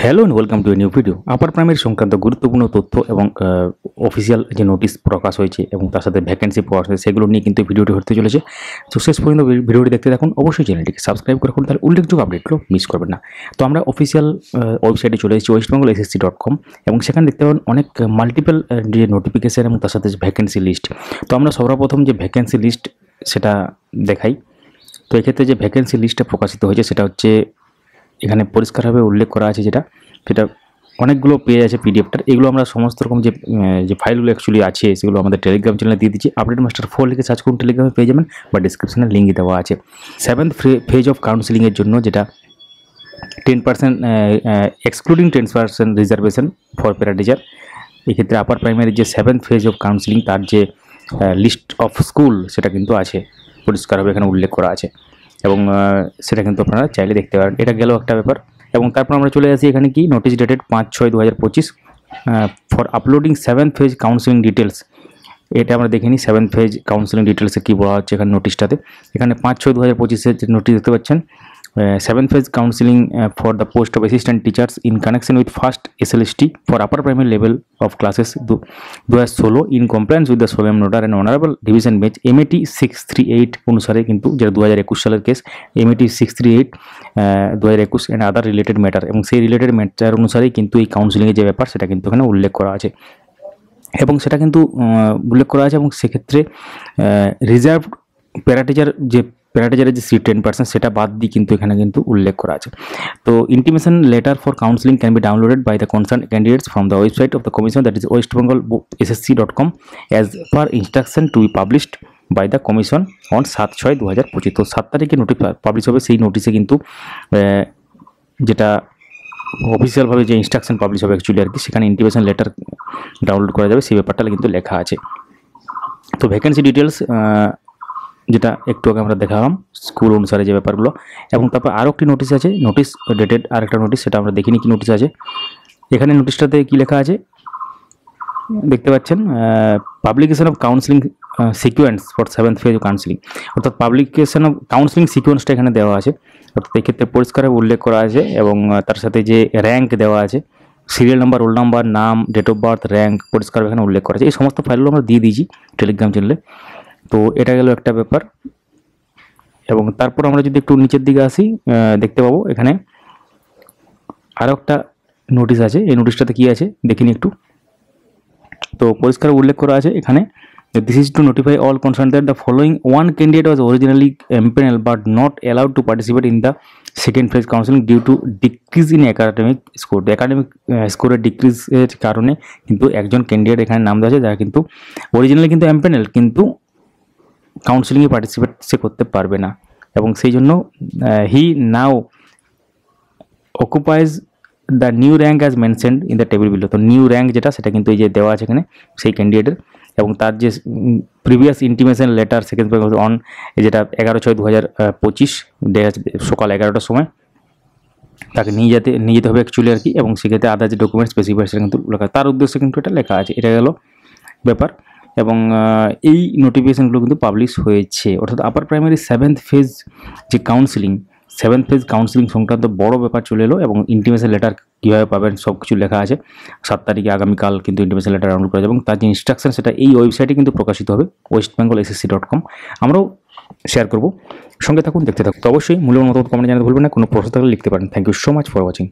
Hello and welcome to a new video. Upper primary সংক্রান্ত গুরুত্বপূর্ণ তথ্য এবং অফিসিয়াল যে নোটিশ প্রকাশ হয়েছে এবং তার সাথে ভ্যাকেন্সি প্রকাশ হয়েছে সেগুলো নিয়ে কিন্তু ভিডিওটি হতে চলেছে। তো শেষ পর্যন্ত ভিডিওটি দেখতে থাকুন। অবশ্যই চ্যানেলটিকে সাবস্ক্রাইব করে রাখুন, তাহলে উল্লেখযোগ্য আপডেটগুলো মিস করবেন না। তো আমরা অফিসিয়াল ওয়েবসাইটে চলে এসেছি westbengalssc.com এবং সেখানে দেখতে পাবেন অনেক মাল্টিপল যে নোটিফিকেশান এবং তার সাথে ভ্যাকেন্সি লিস্ট। তো আমরা সর্বপ্রথম যে ভ্যাকেন্সি লিস্ট সেটা দেখাই। তো এক্ষেত্রে যে ভ্যাকেন্সি লিস্টটা প্রকাশিত হয়েছে সেটা হচ্ছে এখানে পরিষ্কারভাবে উল্লেখ করা আছে, যেটা অনেকগুলো পেজ আছে পিডিএফটার। এগুলো আমরা সমস্ত রকম যে ফাইলগুলো অ্যাকচুয়ালি আছে সেগুলো আমাদের টেলিগ্রাম চ্যানেলে দিয়ে দিচ্ছি। আপডেট মাস্টার 4 লিখে সার্চ করুন, টেলিগ্রামে পেয়ে যাবেন বা ডিসক্রিপশনে লিঙ্ক দেওয়া আছে। 7th ফেজ অফ কাউন্সিলিংয়ের জন্য যেটা 10% excluding 10% reservation for para teacher. এক্ষেত্রে আপার প্রাইমারি যে 7th ফেজ অফ কাউন্সিলিং তার যে লিস্ট অফ স্কুল সেটা কিন্তু আছে, পরিষ্কারভাবে এখানে উল্লেখ করা আছে এবং সেটা কিন্তু আপনারা চাইলে দেখতে পারেন। এটা গেল একটা ব্যাপার। এবং তারপর আমরা চলে আসি এখানে কি notice dated 5/6/2025 for uploading 7th phase counselling details. এটা আমরা দেখিনি 7th ফেজ কাউন্সিলিং ডিটেলসে কী বলা হচ্ছে এখানে নোটিশটাতে। এখানে 5/6/2025 যে নোটিশ দেখতে পাচ্ছেন, 7th phase counseling for the post of assistant teachers in connection with first SLST for upper primary level of classes 2016 in compliance with the solemn order and honorable division bench MAT 638 অনুসারে কিন্তু যেটা 2021 সালের case, MAT 638 2021 and other related matter, এবং সেই related matter অনুসারেই কিন্তু এই কাউন্সিলিংয়ের যে ব্যাপার সেটা কিন্তু এখানে উল্লেখ করা আছে এবং সেটা কিন্তু উল্লেখ করা আছে। এবং সেক্ষেত্রে রিজার্ভ প্যারাটিচার যে প্যারাটিচারের যে 10% সেটা বাদ দিয়ে কিন্তু এখানে কিন্তু উল্লেখ করা আছে। তো intimation letter for counselling can be downloaded by the concern candidates from the website of the commission, that is westbengalssc.com as per instruction to be published by the commission on 7/6/2025। তো 7 তারিখে নোটিশ পাবলিশ হবে। সেই নোটিশে কিন্তু যেটা অফিসিয়ালভাবে যে instruction publish হবে actually আর কি, সেখানে ইন্টিমেশন লেটার ডাউনলোড করা যাবে, সেই ব্যাপারটা কিন্তু লেখা আছে। তো ভ্যাকেন্সি ডিটেলস যেটা একটু আগে আমরা দেখালাম স্কুল অনুসারে যে ব্যাপারগুলো, এবং তারপর আরও একটি নোটিশ আছে, নোটিশ ডেটেড আরেকটা নোটিশ, সেটা আমরা দেখিনি কি নোটিশ আছে। এখানে নোটিশটাতে কী লেখা আছে দেখতে পাচ্ছেন, publication of counselling sequence for 7th phase of counselling, অর্থাৎ পাবলিকেশন অফ কাউন্সিলিং সিকোয়েন্সটা এখানে দেওয়া আছে। অর্থাৎ এক্ষেত্রে পরিষ্কারভাবে উল্লেখ করা আছে এবং তার সাথে যে র্যাঙ্ক দেওয়া আছে, সিরিয়াল নাম্বার, রোল নাম্বার, নাম, ডেট অফ বার্থ, র্যাঙ্ক পরিষ্কারভাবে এখানে উল্লেখ করা আছে। এই সমস্ত ফাইলগুলো আমরা দিয়ে দিয়েছি টেলিগ্রাম চ্যানেলে। তো এটা গেল একটা ব্যাপার। এবং তারপর আমরা যদি একটু নিচের দিকে আসি দেখতে পাবো এখানে আরও একটা নোটিশ আছে। এই নোটিশটাতে কী আছে দেখিনি একটু। তো পরিষ্কার উল্লেখ করা আছে এখানে, this is to notify all concern that the following one candidate was originally empanel but not allowed to participate in the second phase counselling due to decrease in academic score. Academic স্কোরের ডিক্রিজের কারণে কিন্তু একজন candidate এখানে নাম দেওয়া আছে যারা কিন্তু অরিজিনালি কিন্তু এমপ্যানেল, কিন্তু কাউন্সিলিংয়ে পার্টিসিপেট সে করতে পারবে না, এবং সেই জন্য he now occupies the new rank as mentioned in the table below. তো নিউ র্যাঙ্ক যেটা সেটা কিন্তু এই যে দেওয়া আছে এখানে সেই ক্যান্ডিডেটের, এবং তার যে previous intimation letter second on যেটা 11/6/2025 সকাল 11টার সময় তাকে নিয়ে যেতে হবে অ্যাকচুয়ালি আর কি, এবং সেক্ষেত্রে আদার যে ডকুমেন্ট স্পেসিফিকেশন কিন্তু লেখা, তার উদ্দেশ্যে কিন্তু এটা লেখা আছে। এটা গেল ব্যাপার। এবং এই নোটিফিকেশানগুলো কিন্তু পাবলিশ হয়েছে। অর্থাৎ আপার প্রাইমারি 7th ফেজ যে কাউন্সিলিং, 7th ফেজ কাউন্সিলিং সংক্রান্ত বড় ব্যাপার চলে এলো, এবং ইন্টিমেশন লেটার কীভাবে পাবেন সব কিছু লেখা আছে। 7 তারিখে আগামীকাল কিন্তু ইন্টিমেশন লেটার ডাউনলোড করা যাবে, এবং তার যে ইনস্ট্রাকশন সেটা এই ওয়েবসাইটে কিন্তু প্রকাশিত হবে westbengalssc.com। আমরাও শেয়ার করব, সঙ্গে থাকুন, দেখতে থাকুন। তো অবশ্যই মূল্যবান মতামত কমেন্টে জানাতে ভুলবেন না। কোনো প্রশ্ন থাকলে লিখতে পারেন। Thank you so much for watching.